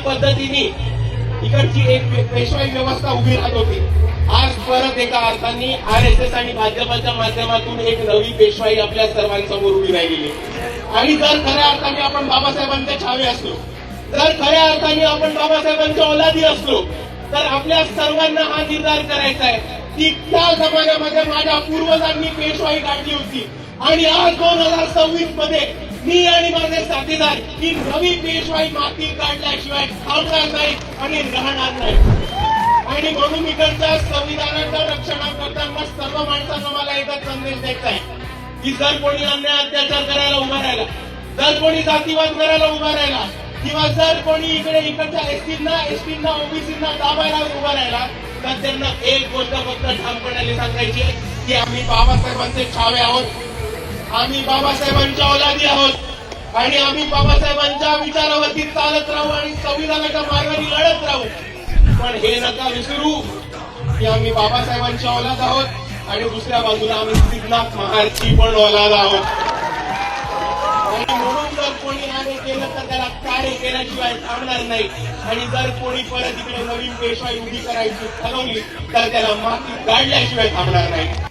पद्धतीने इकडची एक पेशवाई व्यवस्था उभी राहत होती. आज परत एका अर्थाने RSS आणि भाजपच्या माध्यमातून एक नवी पेशवाई आपल्या सर्वांसमोर उभी राहिलेली. आणि जर खऱ्या अर्थाने आपण बाबासाहेबांचे छावे असलो, जर खऱ्या अर्थाने आपण बाबासाहेबांच्या औलादी असलो, तर आपल्या सर्वांना हा निर्धार करायचा आहे की त्या जमान्यामध्ये माझ्या पूर्वजांनी पेशवाई काढली होती आणि आज 2026 मध्ये मी आणि माझे साथीदार ही नवी पेशवाई माती काढल्याशिवाय थांबणार नाही आणि राहणार नाही. आणि म्हणून इकडच्या संविधानाच्या रक्षणाकरता सर्व माणसांना मला एकच संदेश द्यायचा आहे की जर कोणी अन्याय अत्याचार करायला उभा राहिला, जर कोणी जातीवाद करायला उभा राहिला, किंवा जर कोणी इकडच्या एसटींना ओबीसींना दाबायला उभा राहिला, तर त्यांना एक गोष्ट फक्त ठामपणाने सांगायची की आम्ही बाबासाहेबांचे छावे आहोत, आम्ही बाबासाहेबांच्या औलादी आहोत आणि आम्ही बाबासाहेबांच्या विचारावरती चालत राहू आणि संविधानाच्या मार्गाने लढत राहू. पण हे नका विसरू की आम्ही बाबासाहेबांच्या औलाद आहोत आणि दुसऱ्या बाजूला आम्ही सिद्धनाथ महाराजची पण औलाद आहोत. आणि म्हणून जर कोणी आणे केलं तर त्याला कार्य केल्याशिवाय थांबणार नाही. आणि जर कोणी परत इकडे नवीन पेशवाई उभी करायची ठरवली तर त्याला माती काढल्याशिवाय थांबणार नाही.